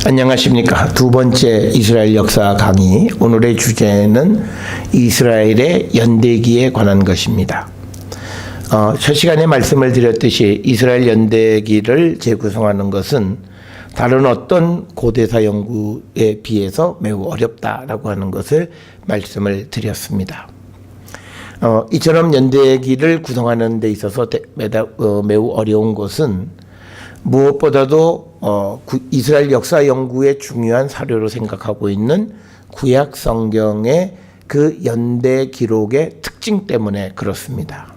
안녕하십니까. 두 번째 이스라엘 역사 강의. 오늘의 주제는 이스라엘의 연대기에 관한 것입니다. 첫 시간에 말씀을 드렸듯이 이스라엘 연대기를 재구성하는 것은 다른 어떤 고대사 연구에 비해서 매우 어렵다라고 하는 것을 말씀을 드렸습니다. 이처럼 연대기를 구성하는 데 있어서 매우 어려운 것은 무엇보다도 이스라엘 역사 연구의 중요한 사료로 생각하고 있는 구약 성경의 그 연대 기록의 특징 때문에 그렇습니다.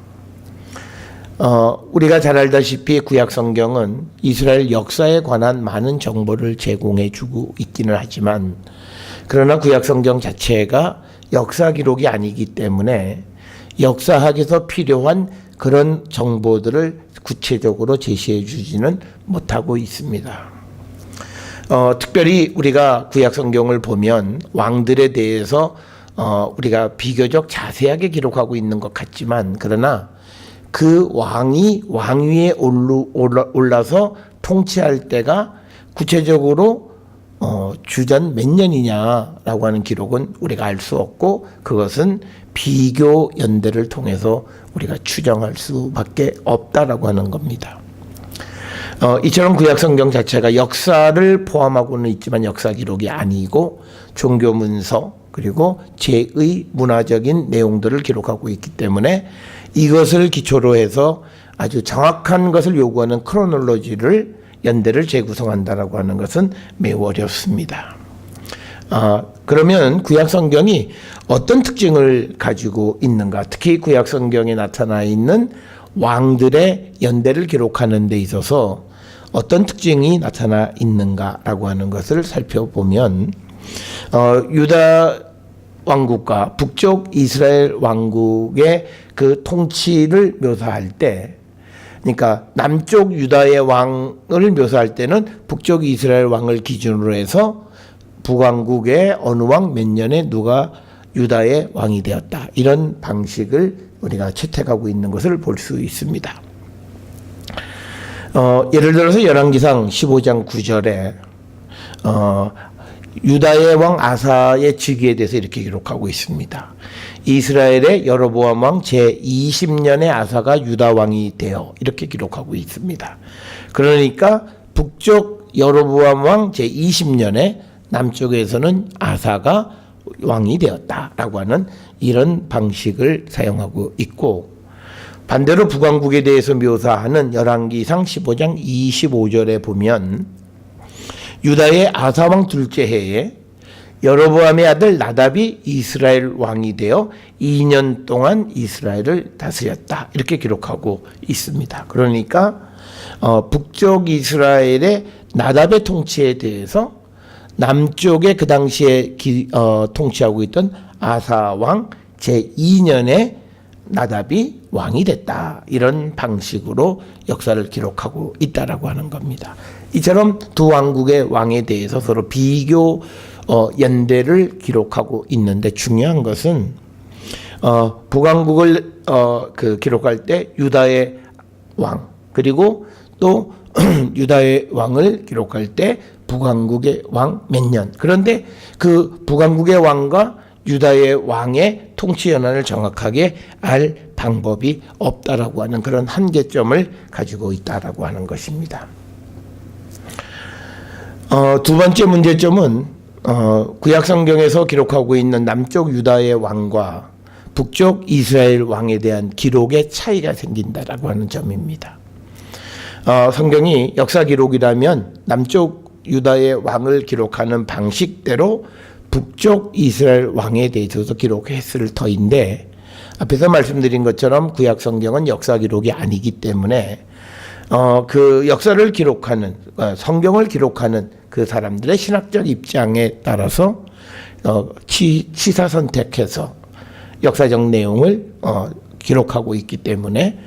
우리가 잘 알다시피 구약 성경은 이스라엘 역사에 관한 많은 정보를 제공해 주고 있기는 하지만, 그러나 구약 성경 자체가 역사 기록이 아니기 때문에 역사학에서 필요한 그런 정보들을 구체적으로 제시해 주지는 못하고 있습니다. 특별히 우리가 구약 성경을 보면 왕들에 대해서 우리가 비교적 자세하게 기록하고 있는 것 같지만, 그러나 그 왕이 왕위에 올라서 통치할 때가 구체적으로 주전 몇 년이냐라고 하는 기록은 우리가 알 수 없고, 그것은 비교 연대를 통해서 우리가 추정할 수밖에 없다라고 하는 겁니다. 이처럼 구약 성경 자체가 역사를 포함하고는 있지만 역사 기록이 아니고 종교 문서 그리고 제의 문화적인 내용들을 기록하고 있기 때문에 이것을 기초로 해서 아주 정확한 것을 요구하는 크로놀로지를 연대를 재구성한다라고 하는 것은 매우 어렵습니다. 그러면 구약 성경이 어떤 특징을 가지고 있는가? 특히 구약 성경에 나타나 있는 왕들의 연대를 기록하는 데 있어서 어떤 특징이 나타나 있는가라고 하는 것을 살펴보면, 유다 왕국과 북쪽 이스라엘 왕국의 그 통치를 묘사할 때, 그러니까 남쪽 유다의 왕을 묘사할 때는 북쪽 이스라엘 왕을 기준으로 해서 북왕국의 어느 왕 몇 년에 누가 유다의 왕이 되었다, 이런 방식을 우리가 채택하고 있는 것을 볼 수 있습니다. 예를 들어서 열왕기상 15장 9절에 유다의 왕 아사의 즉위에 대해서 이렇게 기록하고 있습니다. 이스라엘의 여로보암 왕 제20년에 아사가 유다 왕이 되어, 이렇게 기록하고 있습니다. 그러니까 북쪽 여로보암 왕 제20년에 남쪽에서는 아사가 왕이 되었다라고 하는 이런 방식을 사용하고 있고, 반대로 북왕국에 대해서 묘사하는 열왕기상 15장 25절에 보면 유다의 아사 왕 둘째 해에 여로보암의 아들 나답이 이스라엘 왕이 되어 2년 동안 이스라엘을 다스렸다, 이렇게 기록하고 있습니다. 그러니까 북쪽 이스라엘의 나답의 통치에 대해서 남쪽에 그 당시에 통치하고 있던 아사 왕 제2년에 나답이 왕이 됐다, 이런 방식으로 역사를 기록하고 있다라고 하는 겁니다. 이처럼 두 왕국의 왕에 대해서 서로 비교 연대를 기록하고 있는데, 중요한 것은 북왕국을 기록할 때 유다의 왕, 그리고 또 유다의 왕을 기록할 때 북왕국의 왕 몇 년, 그런데 그 북왕국의 왕과 유다의 왕의 통치 연한을 정확하게 알 방법이 없다라고 하는 그런 한계점을 가지고 있다라고 하는 것입니다. 두 번째 문제점은 구약 성경에서 기록하고 있는 남쪽 유다의 왕과 북쪽 이스라엘 왕에 대한 기록의 차이가 생긴다라고 하는 점입니다. 성경이 역사 기록이라면 남쪽 유다의 왕을 기록하는 방식대로 북쪽 이스라엘 왕에 대해서 기록했을 터인데, 앞에서 말씀드린 것처럼 구약 성경은 역사 기록이 아니기 때문에 그 역사를 기록하는, 성경을 기록하는 그 사람들의 신학적 입장에 따라서 치사 선택해서 역사적 내용을 기록하고 있기 때문에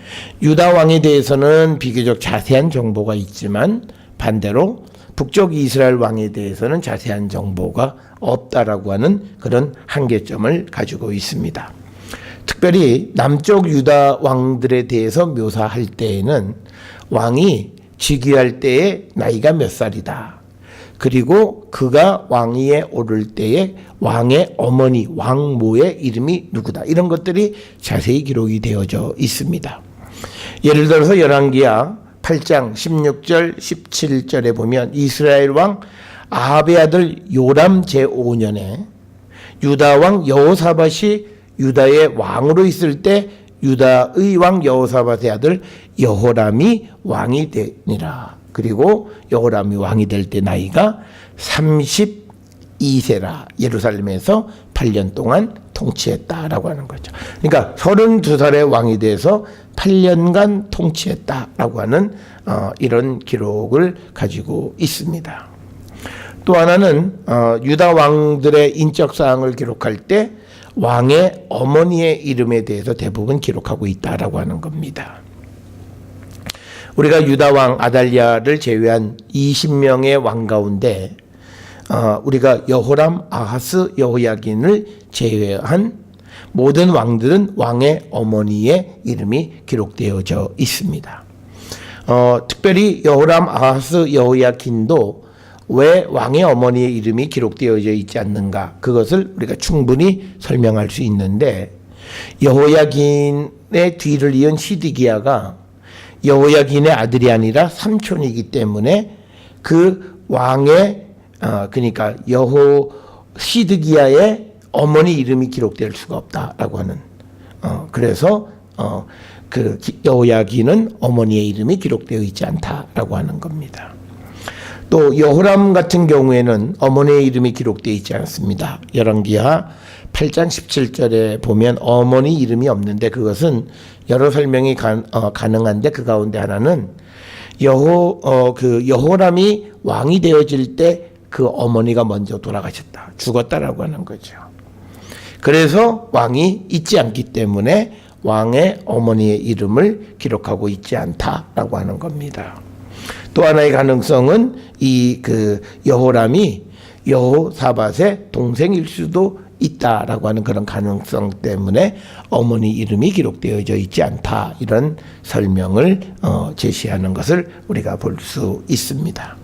유다 왕에 대해서는 비교적 자세한 정보가 있지만, 반대로 북쪽 이스라엘 왕에 대해서는 자세한 정보가 없다라고 하는 그런 한계점을 가지고 있습니다. 특별히 남쪽 유다 왕들에 대해서 묘사할 때에는 왕이 즉위할 때의 나이가 몇 살이다, 그리고 그가 왕위에 오를 때에 왕의 어머니 왕모의 이름이 누구다. 이런 것들이 자세히 기록이 되어져 있습니다. 예를 들어서 열왕기하 8장 16절 17절에 보면 이스라엘 왕 아합의 아들 요람 제5년에 유다 왕 여호사밧이 유다의 왕으로 있을 때 유다의 왕 여호사밧의 아들 여호람이 왕이 되니라. 그리고 여호람이 왕이 될 때 나이가 32세라. 예루살렘에서 8년 동안 통치했다라고 하는 거죠. 그러니까 32살의 왕이 돼서 8년간 통치했다라고 하는 이런 기록을 가지고 있습니다. 또 하나는 유다 왕들의 인적 사항을 기록할 때 왕의 어머니의 이름에 대해서 대부분 기록하고 있다라고 하는 겁니다. 우리가 유다 왕 아달랴를 제외한 20명의 왕 가운데 우리가 여호람, 아하스, 여호야긴을 제외한 모든 왕들은 왕의 어머니의 이름이 기록되어져 있습니다. 특별히 여호람, 아하스, 여호야긴도 왜 왕의 어머니의 이름이 기록되어져 있지 않는가, 그것을 우리가 충분히 설명할 수 있는데, 여호야긴의 뒤를 이은 시드기야가 여호야긴의 아들이 아니라 삼촌이기 때문에 그 왕의 그러니까 시드기야의 어머니 이름이 기록될 수가 없다라고 하는 그래서 그 여호야긴은 어머니의 이름이 기록되어 있지 않다라고 하는 겁니다. 또 여호람 같은 경우에는 어머니의 이름이 기록되어 있지 않습니다. 열왕기하 8장 17절에 보면 어머니 이름이 없는데, 그것은 여러 설명이 가능한데 그 가운데 하나는 여호람이 왕이 되어질 때 그 어머니가 먼저 돌아가셨다, 죽었다라고 하는 거죠. 그래서 왕이 있지 않기 때문에 왕의 어머니의 이름을 기록하고 있지 않다라고 하는 겁니다. 또 하나의 가능성은 여호람이 여호사밧의 동생일 수도 있다라고 하는 그런 가능성 때문에 어머니 이름이 기록되어져 있지 않다, 이런 설명을 제시하는 것을 우리가 볼 수 있습니다.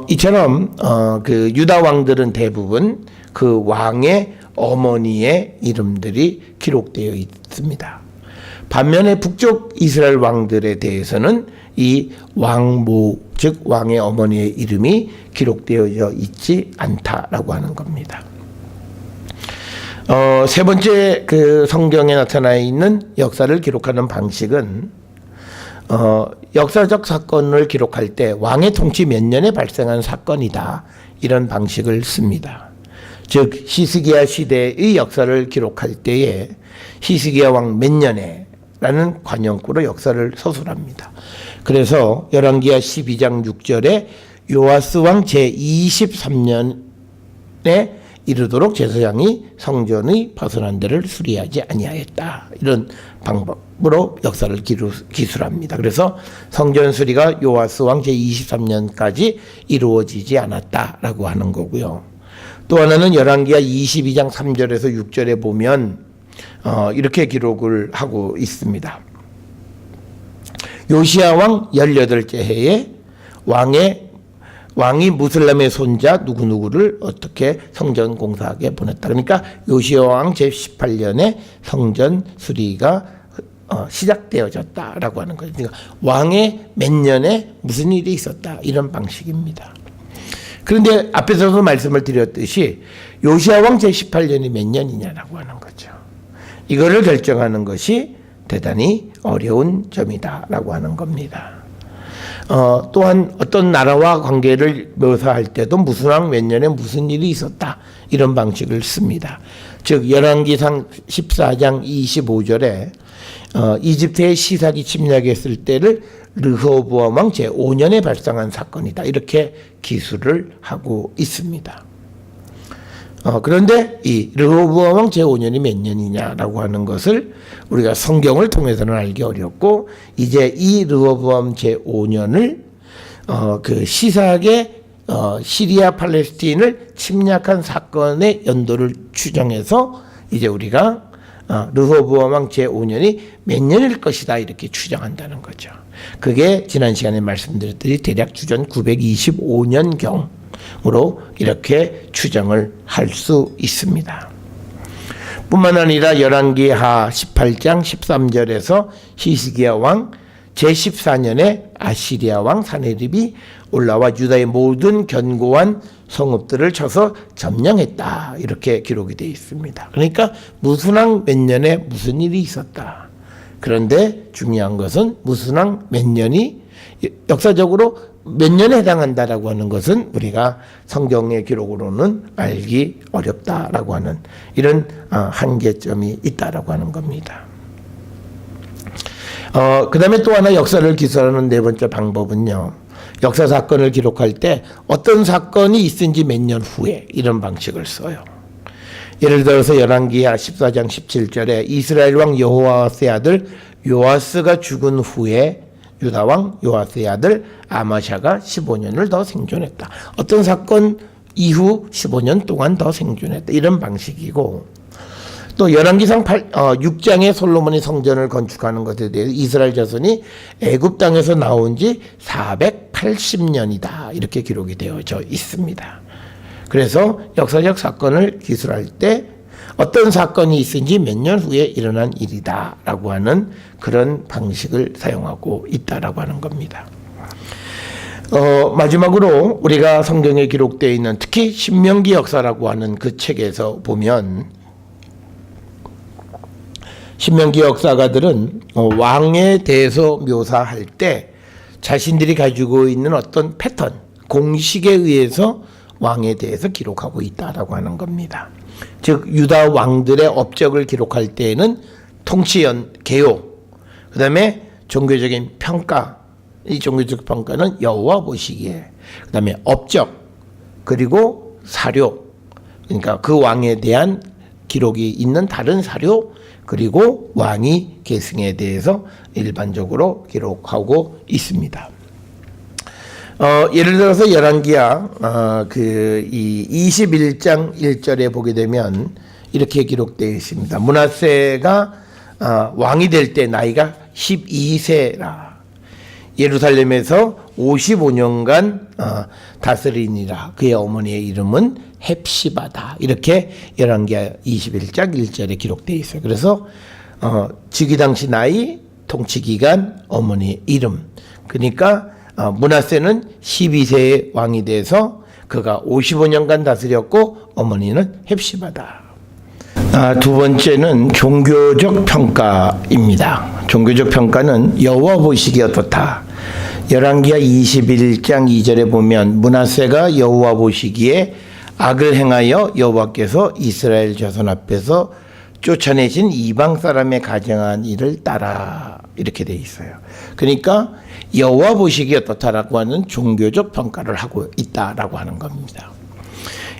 이처럼 그 유다 왕들은 대부분 그 왕의 어머니의 이름들이 기록되어 있습니다. 반면에 북쪽 이스라엘 왕들에 대해서는 이 왕모, 즉 왕의 어머니의 이름이 기록되어져 있지 않다라고 하는 겁니다. 세 번째 그 성경에 나타나 있는 역사를 기록하는 방식은 역사적 사건을 기록할 때 왕의 통치 몇 년에 발생한 사건이다, 이런 방식을 씁니다. 즉 히스기야 시대의 역사를 기록할 때에 히스기야 왕 몇 년에 라는 관용구로 역사를 서술합니다. 그래서 열왕기하 12장 6절에 요아스 왕 제23년에 이르도록 제사장이 성전의 벗어난 데를 수리하지 아니하였다, 이런 방법으로 역사를 기술합니다. 그래서 성전 수리가 요아스 왕 제23년까지 이루어지지 않았다라고 하는 거고요. 또 하나는 열왕기하 22장 3절에서 6절에 보면 이렇게 기록을 하고 있습니다. 요시야 왕 18째 해에 왕이 무슬람의 손자 누구누구를 어떻게 성전 공사하게 보냈다. 그러니까 요시야 왕 제18년에 성전 수리가 시작되어졌다라고 하는 거죠. 그러니까 왕의 몇 년에 무슨 일이 있었다, 이런 방식입니다. 그런데 앞에서도 말씀을 드렸듯이 요시야 왕 제18년이 몇 년이냐라고 하는 거죠. 이거를 결정하는 것이 대단히 어려운 점이다라고 하는 겁니다. 또한 어떤 나라와 관계를 묘사할 때도 무슨 왕 몇 년에 무슨 일이 있었다, 이런 방식을 씁니다. 즉 열왕기상 14장 25절에 이집트의 시사기 침략했을 때를 르호보암 왕 제5년에 발생한 사건이다, 이렇게 기술을 하고 있습니다. 그런데 이 르호보암 왕 제5년이 몇 년이냐라고 하는 것을 우리가 성경을 통해서는 알기 어렵고, 이제 이 르호보암 제5년을 그 시삭의 시리아 팔레스틴을 침략한 사건의 연도를 추정해서 이제 우리가 르호보암 왕 제5년이 몇 년일 것이다 이렇게 추정한다는 거죠. 그게 지난 시간에 말씀드렸듯이 대략 주전 925년경으로 이렇게 추정을 할 수 있습니다. 뿐만 아니라 열왕기하 18장 13절에서 히스기야 왕 제14년에 아시리아 왕 사네립이 올라와 유다의 모든 견고한 성읍들을 쳐서 점령했다 이렇게 기록이 되어 있습니다. 그러니까 무슨 왕 몇 년에 무슨 일이 있었다. 그런데 중요한 것은 무슨 왕 몇 년이 역사적으로 몇 년에 해당한다라고 하는 것은 우리가 성경의 기록으로는 알기 어렵다라고 하는 이런 한계점이 있다라고 하는 겁니다. 그 다음에 또 하나 역사를 기술하는 네 번째 방법은요. 역사 사건을 기록할 때 어떤 사건이 있은 지 몇 년 후에 이런 방식을 써요. 예를 들어서 열왕기하 14장 17절에 이스라엘 왕 여호아스의 아들 요아스가 죽은 후에 유다 왕 요아스의 아들 아마샤가 15년을 더 생존했다. 어떤 사건 이후 15년 동안 더 생존했다. 이런 방식이고 또 열왕기상 6장에 솔로몬이 성전을 건축하는 것에 대해서 이스라엘 자손이 애굽 땅에서 나온 지 480년이다. 이렇게 기록이 되어져 있습니다. 그래서 역사적 사건을 기술할 때 어떤 사건이 있은지 몇 년 후에 일어난 일이다라고 하는 그런 방식을 사용하고 있다라고 하는 겁니다. 마지막으로 우리가 성경에 기록되어 있는 특히 신명기 역사라고 하는 그 책에서 보면 신명기 역사가들은 왕에 대해서 묘사할 때 자신들이 가지고 있는 어떤 패턴, 공식에 의해서 왕에 대해서 기록하고 있다라고 하는 겁니다. 즉 유다 왕들의 업적을 기록할 때에는 통치 개요, 그 다음에 종교적인 평가, 이 종교적 평가는 여호와 보시기에, 그 다음에 업적, 그리고 사료, 그러니까 그 왕에 대한 기록이 있는 다른 사료, 그리고 왕위 계승에 대해서 일반적으로 기록하고 있습니다. 예를 들어서 열왕기하 이 21장 1절에 보게 되면 이렇게 기록되어 있습니다. 므낫세가 왕이 될 때 나이가 12세라. 예루살렘에서 55년간 다스리니라. 그의 어머니의 이름은 헵시바다. 이렇게 열왕기하 21장 1절에 기록되어 있어요. 그래서 즉위 당시 나이, 통치 기간, 어머니의 이름. 그러니까 므낫세는 12세의 왕이 돼서 그가 55년간 다스렸고 어머니는 헵시바다. 두 번째는 종교적 평가입니다. 종교적 평가는 여호와 보시기에 어떻다. 열왕기하 21장 2절에 보면 므낫세가 여호와 보시기에 악을 행하여 여호와께서 이스라엘 자손 앞에서 쫓아내신 이방 사람의 가정한 일을 따라 이렇게 돼 있어요. 그러니까 여호와 보시기에 어떻다라고 하는 종교적 평가를 하고 있다라고 하는 겁니다.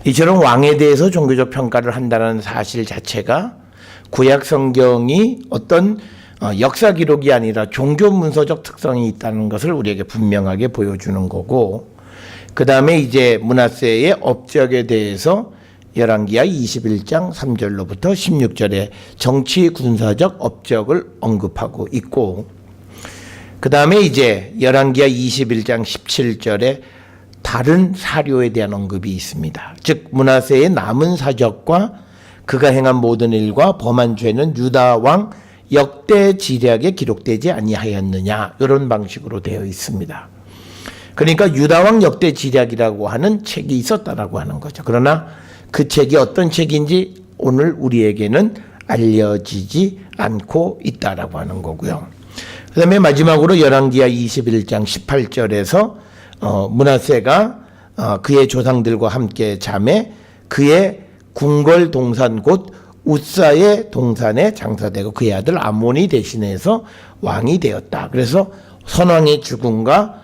이처럼 왕에 대해서 종교적 평가를 한다는 사실 자체가 구약 성경이 어떤 역사 기록이 아니라 종교 문서적 특성이 있다는 것을 우리에게 분명하게 보여주는 거고, 그 다음에 이제 므낫세의 업적에 대해서 열왕기하 21장 3절로부터 16절에 정치 군사적 업적을 언급하고 있고, 그 다음에 이제 열왕기하 21장 17절에 다른 사료에 대한 언급이 있습니다. 즉 므낫세의 남은 사적과 그가 행한 모든 일과 범한 죄는 유다 왕 역대 지략에 기록되지 아니하였느냐, 이런 방식으로 되어 있습니다. 그러니까 유다 왕 역대 지략이라고 하는 책이 있었다라고 하는 거죠. 그러나 그 책이 어떤 책인지 오늘 우리에게는 알려지지 않고 있다라고 하는 거고요. 그 다음에 마지막으로 열왕기하 21장 18절에서 므낫세가 그의 조상들과 함께 잠에 그의 궁궐 동산 곧 웃사의 동산에 장사되고 그의 아들 아몬이 대신해서 왕이 되었다. 그래서 선왕의 죽음과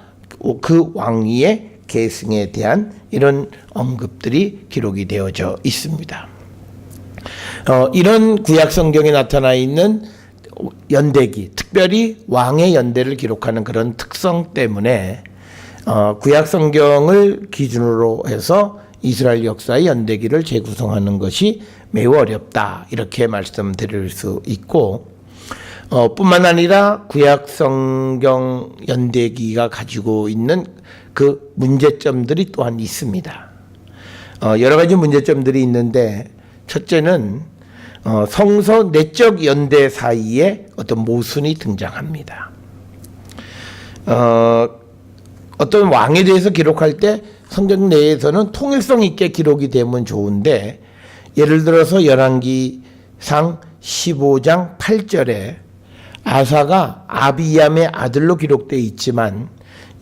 그 왕위의 계승에 대한 이런 언급들이 기록이 되어져 있습니다. 이런 구약 성경에 나타나 있는 연대기, 특별히 왕의 연대를 기록하는 그런 특성 때문에 구약 성경을 기준으로 해서 이스라엘 역사의 연대기를 재구성하는 것이 매우 어렵다 이렇게 말씀드릴 수 있고, 뿐만 아니라 구약 성경 연대기가 가지고 있는 그 문제점들이 또한 있습니다. 여러 가지 문제점들이 있는데, 첫째는 성서 내적 연대 사이에 어떤 모순이 등장합니다. 어떤 왕에 대해서 기록할 때 성경 내에서는 통일성 있게 기록이 되면 좋은데, 예를 들어서 열왕기상 15장 8절에 아사가 아비얌의 아들로 기록되어 있지만,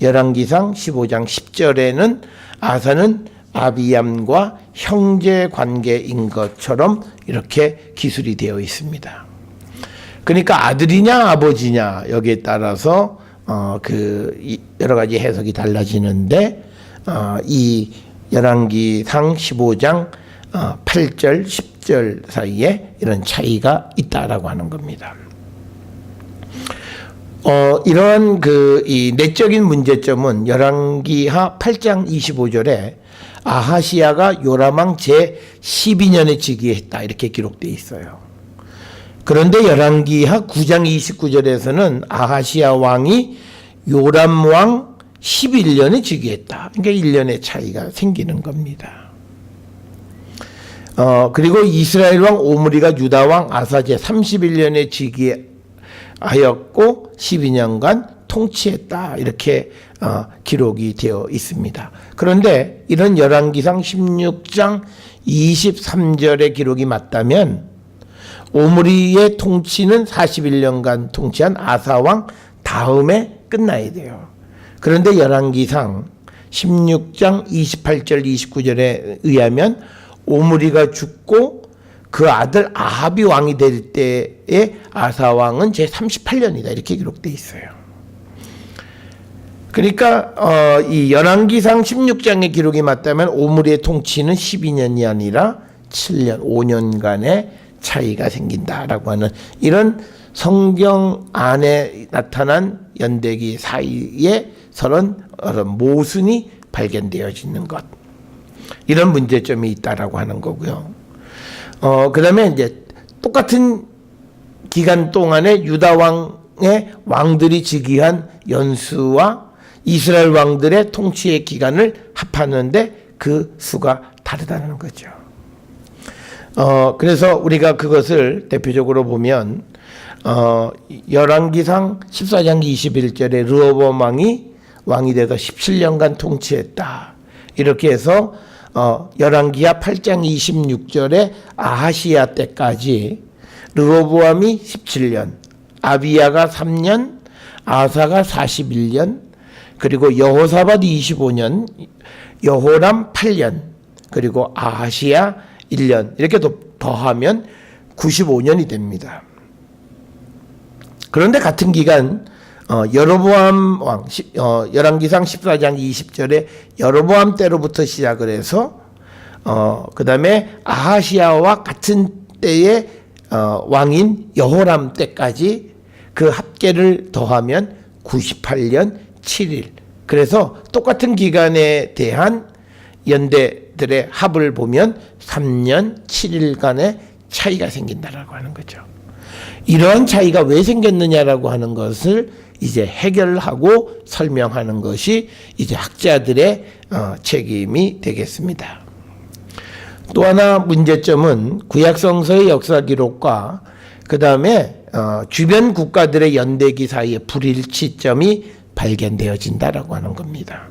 열왕기상 15장 10절에는 아사는 아비얌과 형제 관계인 것처럼 이렇게 기술이 되어 있습니다. 그러니까 아들이냐 아버지냐 여기에 따라서 여러 가지 해석이 달라지는데, 이 열왕기상 15장 8절 10절 사이에 이런 차이가 있다라고 하는 겁니다. 이러한 이 내적인 문제점은 열왕기하 8장 25절에 아하시야가 요람왕 제 12년에 즉위했다 이렇게 기록되어 있어요. 그런데 열왕기하 9장 29절에서는 아하시야 왕이 요람 왕 11년에 즉위했다. 그러니까 1년의 차이가 생기는 겁니다. 그리고 이스라엘 왕 오므리가 유다 왕 아사 제 31년에 즉위하였고 12년간 통치했다 이렇게 기록이 되어 있습니다. 그런데 이런 열왕기상 16장 23절의 기록이 맞다면 오므리의 통치는 41년간 통치한 아사왕 다음에 끝나야 돼요. 그런데 열왕기상 16장 28절 29절에 의하면 오므리가 죽고 그 아들 아합이 왕이 될 때에 아사왕은 제 38년이다 이렇게 기록되어 있어요. 그러니까 이 열왕기상 16장의 기록이 맞다면 오므리의 통치는 12년이 아니라 7년 5년간의 차이가 생긴다라고 하는 이런 성경 안에 나타난 연대기 사이에 서런 모순이 발견되어지는 것, 이런 문제점이 있다라고 하는 거고요. 그 다음에 이제 똑같은 기간 동안에 유다 왕의 왕들이 즉위한 연수와 이스라엘 왕들의 통치의 기간을 합하는데 그 수가 다르다는 거죠. 그래서 우리가 그것을 대표적으로 보면 열왕기상 14장 21절에 르호보암 왕이 돼서 17년간 통치했다. 이렇게 해서 열왕기하 8장 26절에 아하시야 때까지 르호보암이 17년, 아비야가 3년, 아사가 41년, 그리고 여호사밧 25년, 여호람 8년, 그리고 아하시야 1년 이렇게 더하면 95년이 됩니다. 그런데 같은 기간 여로보암 왕 열왕기상 14장 20절에 여로보암 때로부터 시작을 해서 그 다음에 아하시야와 같은 때의 왕인 여호람 때까지 그 합계를 더하면 98년 7일. 그래서 똑같은 기간에 대한 연대들의 합을 보면 3년 7일간의 차이가 생긴다라고 하는 거죠. 이러한 차이가 왜 생겼느냐라고 하는 것을 이제 해결하고 설명하는 것이 이제 학자들의 책임이 되겠습니다. 또 하나 문제점은 구약성서의 역사 기록과 그 다음에 주변 국가들의 연대기 사이의 불일치점이 발견되어진다라고 하는 겁니다.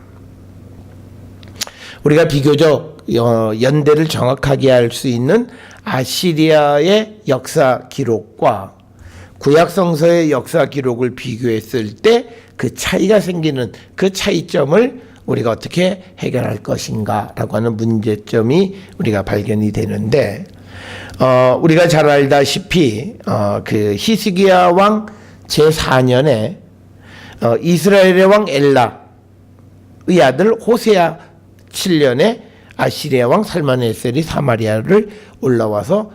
우리가 비교적 연대를 정확하게 할 수 있는 아시리아의 역사 기록과 구약성서의 역사 기록을 비교했을 때 그 차이가 생기는 그 차이점을 우리가 어떻게 해결할 것인가라고 하는 문제점이 우리가 발견이 되는데, 우리가 잘 알다시피 그 히스기야 왕 제4년에 이스라엘의 왕 엘라의 아들 호세아 7년에 아시리아 왕 살만에셀이 사마리아를 올라와서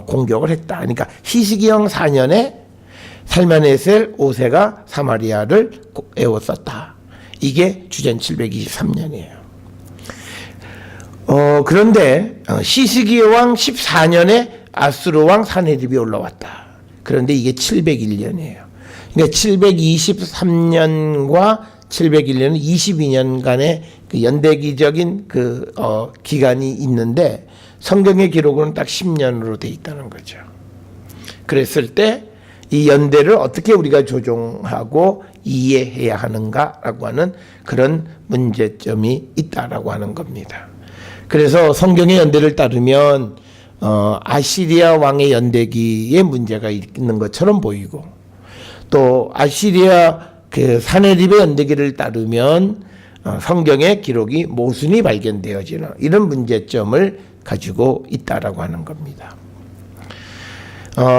공격을 했다. 그러니까 히스기야 왕 4년에 살만에셀 5세가 사마리아를 에워쌌다. 이게 주전 723년이에요. 그런데 시스기야 왕 14년에 아수르 왕 사네립이 올라왔다. 그런데 이게 701년이에요. 그러니까 723년과 701년은 22년간의 그 연대기적인 기간이 있는데 성경의 기록으로는 딱 10년으로 돼 있다는 거죠. 그랬을 때 이 연대를 어떻게 우리가 조종하고 이해해야 하는가라고 하는 그런 문제점이 있다라고 하는 겁니다. 그래서 성경의 연대를 따르면 아시리아 왕의 연대기에 문제가 있는 것처럼 보이고, 또 아시리아 그 사네립의 연대기를 따르면 성경의 기록이 모순이 발견되어지는 이런 문제점을 가지고 있다라고 하는 겁니다.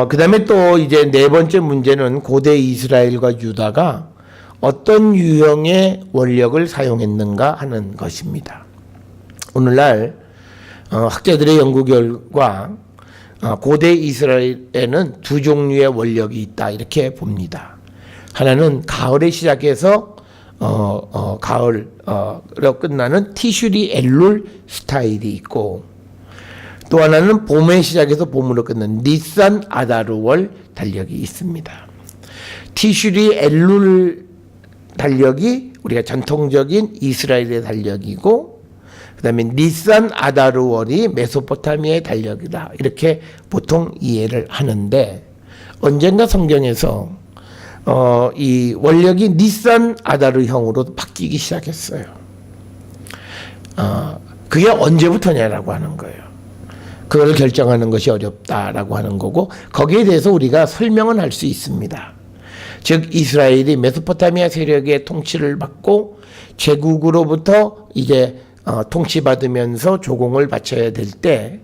그 다음에 또 이제 네 번째 문제는 고대 이스라엘과 유다가 어떤 유형의 원력을 사용했는가 하는 것입니다. 오늘날 학자들의 연구 결과 고대 이스라엘에는 두 종류의 원력이 있다 이렇게 봅니다. 하나는 가을에 시작해서 가을로 끝나는 티슈리 엘룰 스타일이 있고, 또 하나는 봄에 시작해서 봄으로 끝나는 니산 아다르월 달력이 있습니다. 티슈리 엘룰 달력이 우리가 전통적인 이스라엘의 달력이고, 그 다음에 니산 아다르월이 메소포타미아의 달력이다 이렇게 보통 이해를 하는데, 언젠가 성경에서 이 원력이 니산 아다르형으로 바뀌기 시작했어요. 그게 언제부터냐라고 하는 거예요. 그걸 결정하는 것이 어렵다라고 하는 거고, 거기에 대해서 우리가 설명은 할 수 있습니다. 즉 이스라엘이 메소포타미아 세력의 통치를 받고 제국으로부터 이제 통치받으면서 조공을 바쳐야 될 때,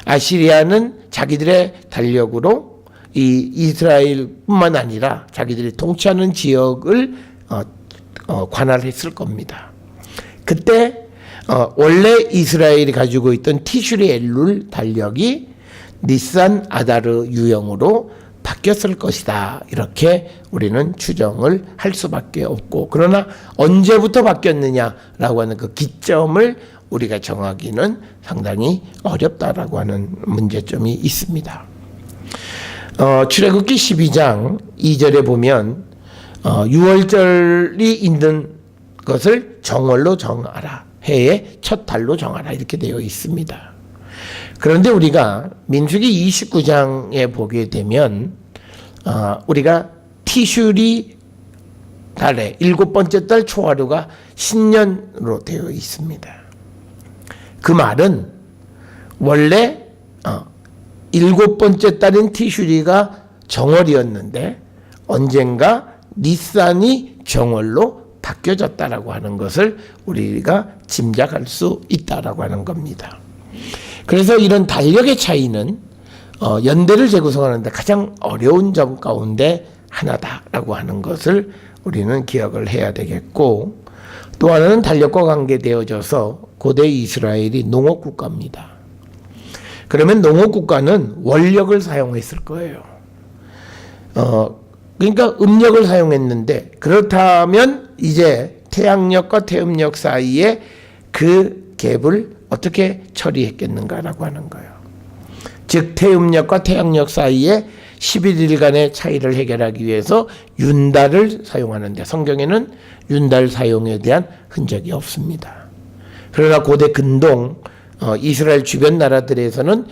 아시리아는 자기들의 달력으로 이 이스라엘뿐만 아니라 자기들이 통치하는 지역을 관할했을 겁니다. 그때 원래 이스라엘이 가지고 있던 티슈리 엘룰 달력이 니산 아다르 유형으로 바뀌었을 것이다 이렇게 우리는 추정을 할 수밖에 없고, 그러나 언제부터 바뀌었느냐라고 하는 그 기점을 우리가 정하기는 상당히 어렵다라고 하는 문제점이 있습니다. 출애굽기 12장 2절에 보면 유월절이 있는 것을 정월로 정하라, 해의 첫 달로 정하라 이렇게 되어 있습니다. 그런데 우리가 민수기 29장에 보게 되면 우리가 티슈리 달의 7번째 달 초하루가 신년으로 되어 있습니다. 그 말은 원래 7번째 달인 티슈리가 정월이었는데 언젠가 니산이 정월로 바뀌어졌다라고 하는 것을 우리가 짐작할 수 있다라고 하는 겁니다. 그래서 이런 달력의 차이는 연대를 재구성하는데 가장 어려운 점 가운데 하나다라고 하는 것을 우리는 기억을 해야 되겠고, 또 하나는 달력과 관계되어져서 고대 이스라엘이 농업국가입니다. 그러면 농업국가는 원력을 사용했을 거예요. 그러니까 음력을 사용했는데, 그렇다면 이제 태양력과 태음력 사이에 그 갭을 어떻게 처리했겠는가라고 하는 거예요. 즉 태음력과 태양력 사이에 11일간의 차이를 해결하기 위해서 윤달을 사용하는데, 성경에는 윤달 사용에 대한 흔적이 없습니다. 그러나 고대 근동 이스라엘 주변 나라들에서는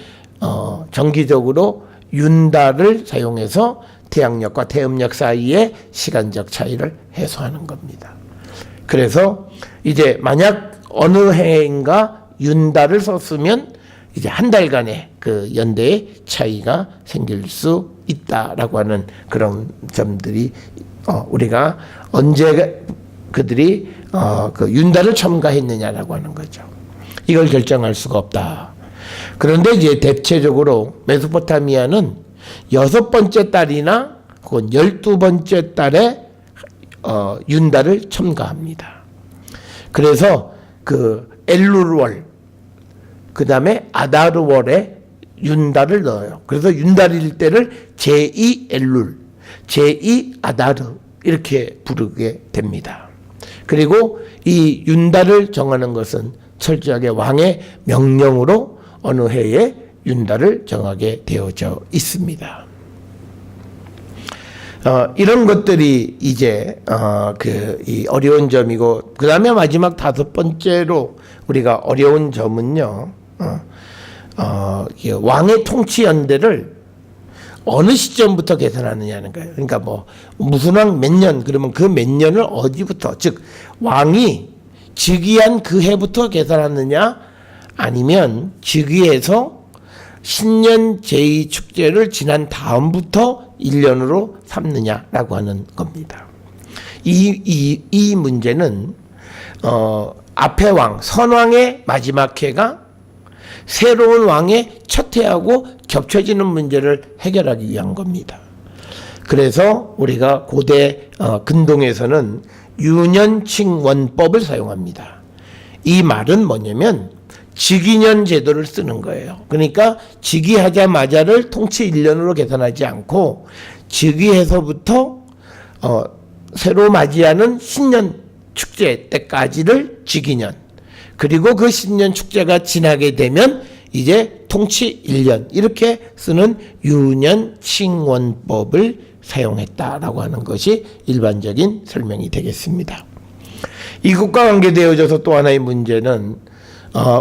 정기적으로 윤달을 사용해서 태양력과 태음력 사이의 시간적 차이를 해소하는 겁니다. 그래서 이제 만약 어느 해인가 윤달을 썼으면 이제 한 달간의 그 연대의 차이가 생길 수 있다라고 하는 그런 점들이 우리가 언제 그들이 그 윤달을 첨가했느냐라고 하는 거죠. 이걸 결정할 수가 없다. 그런데 이제 대체적으로 메소포타미아는 6번째 달이나 혹은 12번째 달에 윤달을 첨가합니다. 그래서 그 엘룰월, 그 다음에 아다르월에 윤달을 넣어요. 그래서 윤달일 때를 제2 엘룰, 제2 아다르 이렇게 부르게 됩니다. 그리고 이 윤달을 정하는 것은 철저하게 왕의 명령으로 어느 해에 윤달을 정하게 되어져 있습니다. 이런 것들이 이제 이 어려운 점이고, 그 다음에 마지막 다섯 번째로 우리가 어려운 점은요, 왕의 통치 연대를 어느 시점부터 계산하느냐는 거예요. 그러니까 무슨 왕 몇 년, 그러면 그 몇 년을 어디부터, 즉 왕이 즉위한 그 해부터 계산하느냐, 아니면 즉위해서 신년 제2축제를 지난 다음부터 1년으로 삼느냐라고 하는 겁니다. 이 문제는 앞의 왕, 선왕의 마지막 해가 새로운 왕의 첫 해하고 겹쳐지는 문제를 해결하기 위한 겁니다. 그래서 우리가 고대 근동에서는 유년칭원법을 사용합니다. 이 말은 뭐냐면 즉위년 제도를 쓰는 거예요. 그러니까 즉위하자마자를 통치 1년으로 계산하지 않고 즉위해서부터 새로 맞이하는 신년 축제 때까지를 즉위년, 그리고 그 신년 축제가 지나게 되면 이제 통치 1년, 이렇게 쓰는 유년칭원법을 사용했다라고 하는 것이 일반적인 설명이 되겠습니다. 이것과 관계되어져서 또 하나의 문제는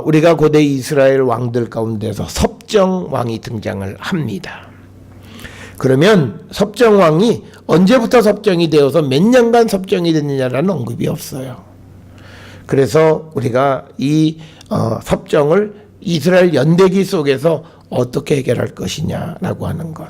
우리가 고대 이스라엘 왕들 가운데서 섭정왕이 등장을 합니다. 그러면 섭정왕이 언제부터 섭정이 되어서 몇 년간 섭정이 됐느냐라는 언급이 없어요. 그래서 우리가 이 섭정을 이스라엘 연대기 속에서 어떻게 해결할 것이냐라고 하는 것,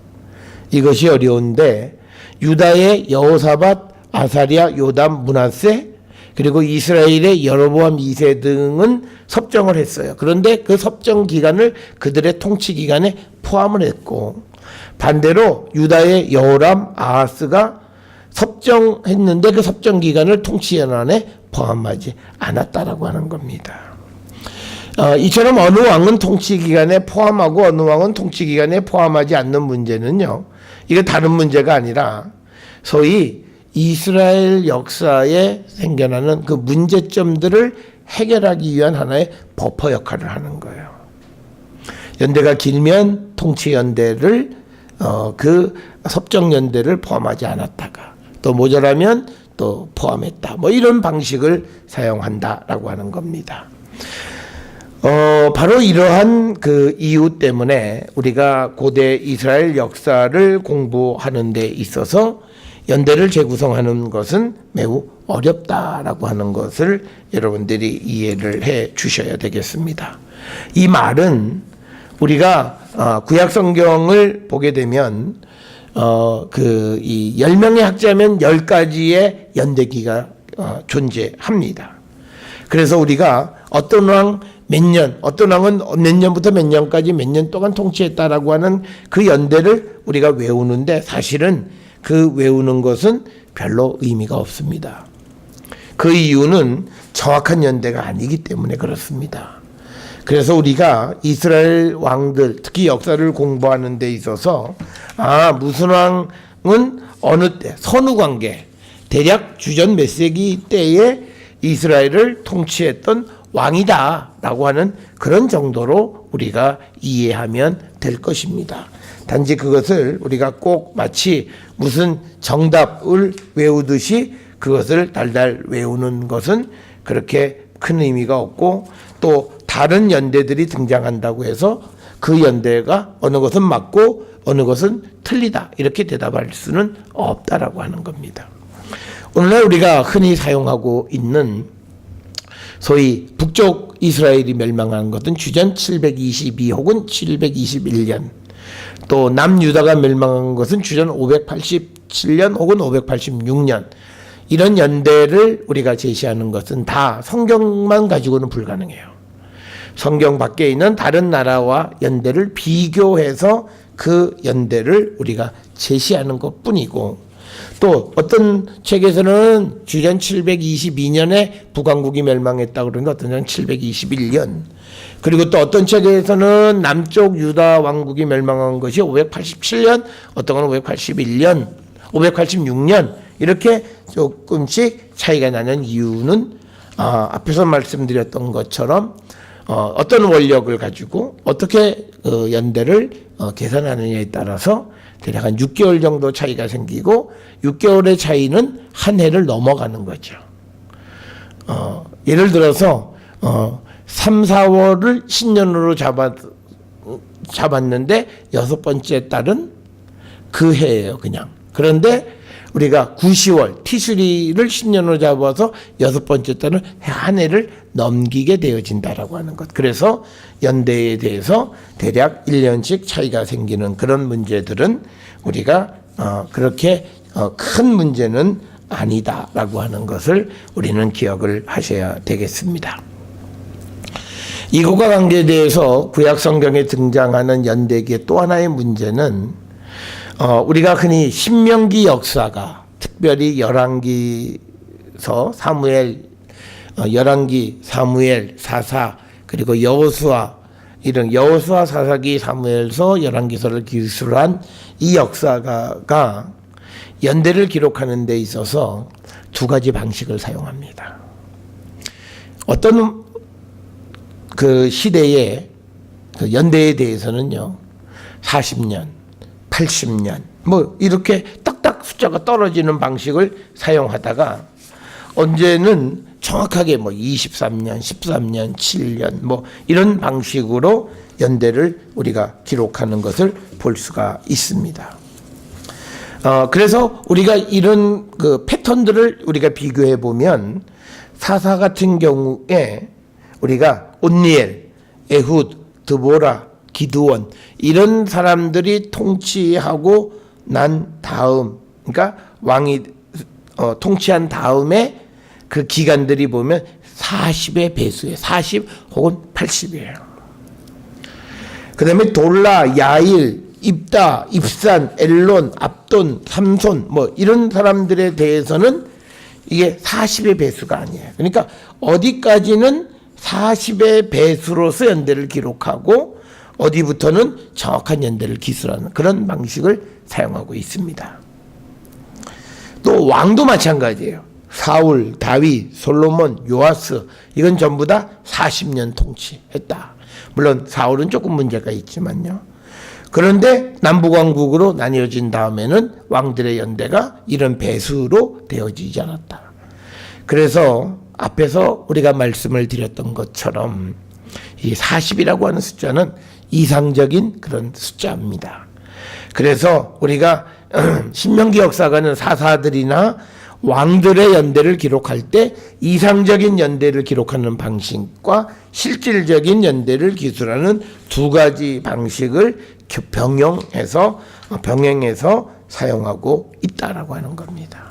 이것이 어려운데, 유다의 여호사밧, 아사랴, 요담, 므낫세, 그리고 이스라엘의 여로보암 2세 등은 섭정을 했어요. 그런데 그 섭정 기간을 그들의 통치 기간에 포함을 했고, 반대로 유다의 여호람, 아하스가 섭정했는데 그 섭정 기간을 통치 연한에 포함하지 않았다라고 하는 겁니다. 이처럼 어느 왕은 통치 기간에 포함하고 어느 왕은 통치 기간에 포함하지 않는 문제는요, 이게 다른 문제가 아니라 소위 이스라엘 역사에 생겨나는 그 문제점들을 해결하기 위한 하나의 버퍼 역할을 하는 거예요. 연대가 길면 통치 연대를 그 섭정 연대를 포함하지 않았다가, 또 모자라면 또 포함했다, 이런 방식을 사용한다라고 하는 겁니다. 바로 이러한 그 이유 때문에 우리가 고대 이스라엘 역사를 공부하는 데 있어서 연대를 재구성하는 것은 매우 어렵다라고 하는 것을 여러분들이 이해를 해 주셔야 되겠습니다. 이 말은 우리가 구약 성경을 보게 되면 이 10명의 학자면 10가지의 연대기가 존재합니다. 그래서 우리가 어떤 왕 몇 년, 어떤 왕은 몇 년부터 몇 년까지 몇 년 동안 통치했다라고 하는 그 연대를 우리가 외우는데, 사실은 그 외우는 것은 별로 의미가 없습니다. 그 이유는 정확한 연대가 아니기 때문에 그렇습니다. 그래서 우리가 이스라엘 왕들, 특히 역사를 공부하는 데 있어서 무슨 왕은 어느 때, 선후관계, 대략 주전 몇 세기 때에 이스라엘을 통치했던 왕이다 라고 하는 그런 정도로 우리가 이해하면 될 것입니다. 단지 그것을 우리가 꼭 마치 무슨 정답을 외우듯이 그것을 달달 외우는 것은 그렇게 큰 의미가 없고, 또 다른 연대들이 등장한다고 해서 그 연대가 어느 것은 맞고 어느 것은 틀리다 이렇게 대답할 수는 없다라고 하는 겁니다. 오늘날 우리가 흔히 사용하고 있는 소위 북쪽 이스라엘이 멸망한 것은 주전 722 혹은 721년, 또 남유다가 멸망한 것은 주전 587년 혹은 586년, 이런 연대를 우리가 제시하는 것은 다 성경만 가지고는 불가능해요. 성경 밖에 있는 다른 나라와 연대를 비교해서 그 연대를 우리가 제시하는 것뿐이고, 또 어떤 책에서는 주전 722년에 북왕국이 멸망했다고 그러는데 어떤 책은 721년, 그리고 또 어떤 책에서는 남쪽 유다 왕국이 멸망한 것이 587년, 어떤 건 581년, 586년, 이렇게 조금씩 차이가 나는 이유는 앞에서 말씀드렸던 것처럼 어떤 원력을 가지고 어떻게 연대를 계산하느냐에 따라서 대략 한 6개월 정도 차이가 생기고 6개월의 차이는 한 해를 넘어가는 거죠. 예를 들어서 3, 4월을 신년으로 잡았는데 6번째 달은 그 해예요, 그냥. 그런데 우리가 9, 10월 티슈리를 신년으로 잡아서 6번째 달은 한 해를 넘기게 되어진다라고 하는 것. 그래서 연대에 대해서 대략 1년씩 차이가 생기는 그런 문제들은 우리가 그렇게 큰 문제는 아니다라고 하는 것을 우리는 기억을 하셔야 되겠습니다. 이것과 관계돼서 구약 성경에 등장하는 연대기의 또 하나의 문제는 우리가 흔히 신명기 역사가 특별히 열왕기서 사무엘, 열왕기, 사무엘, 사사 그리고 여호수아 이런 여호수아, 사사기, 사무엘서, 열왕기서를 기술한 이 역사가 연대를 기록하는 데 있어서 두 가지 방식을 사용합니다. 어떤 그 시대의 그 연대에 대해서는요, 40년, 80년, 뭐 이렇게 딱딱 숫자가 떨어지는 방식을 사용하다가 언제는 정확하게 뭐 23년, 13년, 7년 뭐 이런 방식으로 연대를 우리가 기록하는 것을 볼 수가 있습니다. 그래서 우리가 이런 그 패턴들을 우리가 비교해 보면 사사 같은 경우에 우리가 온니엘, 에훗, 드보라, 기드원 이런 사람들이 통치하고 난 다음, 그러니까 왕이 통치한 다음에 그 기간들이 보면 40의 배수에 40 혹은 80이에요. 그 다음에 돌라, 야일, 입다, 입산, 엘론, 압돈, 삼손 뭐 이런 사람들에 대해서는 이게 40의 배수가 아니에요. 그러니까 어디까지는 40의 배수로서 연대를 기록하고 어디부터는 정확한 연대를 기술하는 그런 방식을 사용하고 있습니다. 또 왕도 마찬가지예요. 사울, 다윗, 솔로몬, 요아스 이건 전부 다 40년 통치했다. 물론 사울은 조금 문제가 있지만요. 그런데 남북왕국으로 나뉘어진 다음에는 왕들의 연대가 이런 배수로 되어지지 않았다. 그래서 앞에서 우리가 말씀을 드렸던 것처럼 이 40이라고 하는 숫자는 이상적인 그런 숫자입니다. 그래서 우리가 신명기 역사가는 사사들이나 왕들의 연대를 기록할 때 이상적인 연대를 기록하는 방식과 실질적인 연대를 기술하는 두 가지 방식을 병행해서 사용하고 있다라고 하는 겁니다.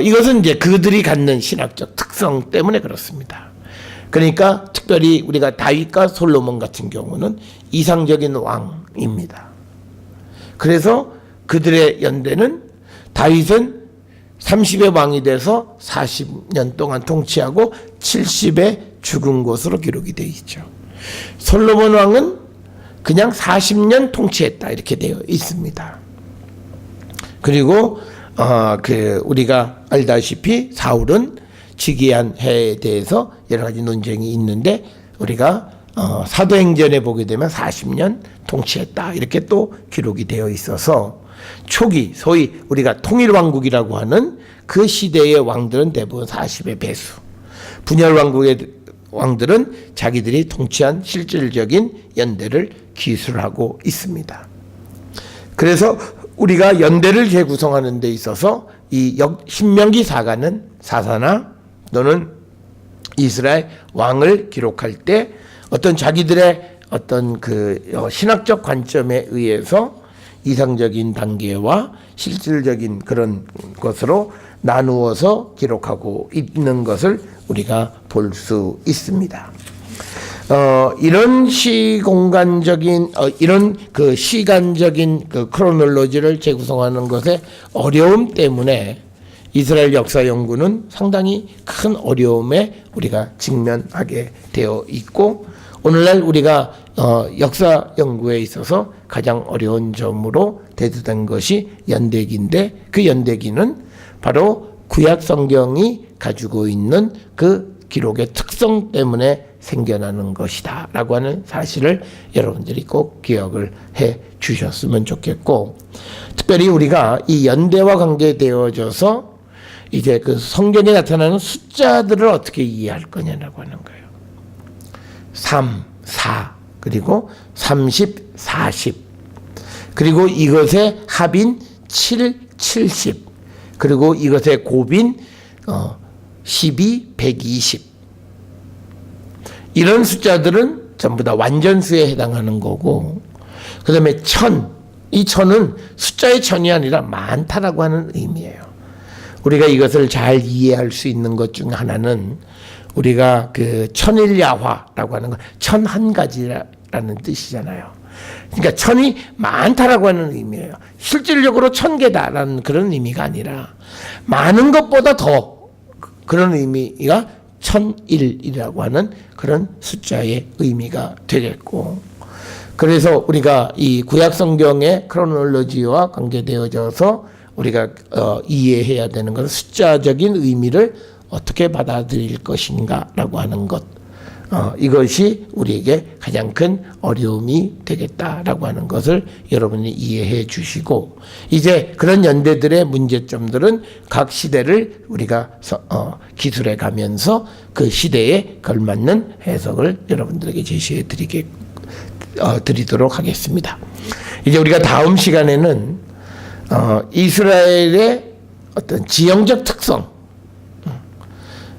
이것은 이제 그들이 갖는 신학적 특성 때문에 그렇습니다. 그러니까 특별히 우리가 다윗과 솔로몬 같은 경우는 이상적인 왕입니다. 그래서 그들의 연대는 다윗은 30의 왕이 돼서 40년 동안 통치하고 70에 죽은 것으로 기록이 되어 있죠. 솔로몬 왕은 그냥 40년 통치했다 이렇게 되어 있습니다. 그리고 우리가 알다시피 사울은 즉위한 해에 대해서 여러 가지 논쟁이 있는데 우리가 사도행전에 보게 되면 40년 통치했다 이렇게 또 기록이 되어 있어서 초기 소위 우리가 통일왕국이라고 하는 그 시대의 왕들은 대부분 40의 배수, 분열왕국의 왕들은 자기들이 통치한 실질적인 연대를 기술하고 있습니다. 그래서 우리가 연대를 재구성하는 데 있어서 이 신명기 사가는 사사나 또는 이스라엘 왕을 기록할 때 어떤 자기들의 어떤 그 신학적 관점에 의해서 이상적인 단계와 실질적인 그런 것으로 나누어서 기록하고 있는 것을 우리가 볼 수 있습니다. 이런 시공간적인 이런 그 시간적인 그 크로놀로지를 재구성하는 것의 어려움 때문에 이스라엘 역사 연구는 상당히 큰 어려움에 우리가 직면하게 되어 있고 오늘날 우리가 역사 연구에 있어서 가장 어려운 점으로 대두된 것이 연대기인데 그 연대기는 바로 구약 성경이 가지고 있는 그 기록의 특성 때문에 생겨나는 것이다 라고 하는 사실을 여러분들이 꼭 기억을 해 주셨으면 좋겠고, 특별히 우리가 이 연대와 관계되어져서 이제 그 성경에 나타나는 숫자들을 어떻게 이해할 거냐라고 하는 거예요. 3, 4, 그리고 30, 40, 그리고 이것의 합인 7, 70, 그리고 이것의 곱인 12, 120. 이런 숫자들은 전부 다 완전수에 해당하는 거고, 그 다음에 1000, 이 1000은 숫자의 1000이 아니라 많다라고 하는 의미예요. 우리가 이것을 잘 이해할 수 있는 것 중 하나는 우리가 그 천일야화라고 하는 거, 1001가지라는 뜻이잖아요. 그러니까 1000이 많다라고 하는 의미예요. 실질적으로 1000개다라는 그런 의미가 아니라 많은 것보다 더 그런 의미가 1001이라고 하는 그런 숫자의 의미가 되겠고, 그래서 우리가 이 구약 성경의 크로놀로지와 관계되어져서 우리가 이해해야 되는 것은 숫자적인 의미를 어떻게 받아들일 것인가라고 하는 것, 이것이 우리에게 가장 큰 어려움이 되겠다라고 하는 것을 여러분이 이해해 주시고, 이제 그런 연대들의 문제점들은 각 시대를 우리가 기술해 가면서 그 시대에 걸맞는 해석을 여러분들에게 제시해 드리도록 하겠습니다. 이제 우리가 다음 시간에는 이스라엘의 어떤 지형적 특성,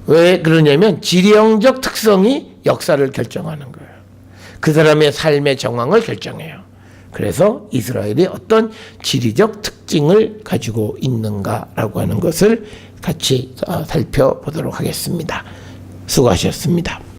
왜 그러냐면 지령적 특성이 역사를 결정하는 거예요. 그 사람의 삶의 정황을 결정해요. 그래서 이스라엘이 어떤 지리적 특징을 가지고 있는가라고 하는 것을 같이 살펴보도록 하겠습니다. 수고하셨습니다.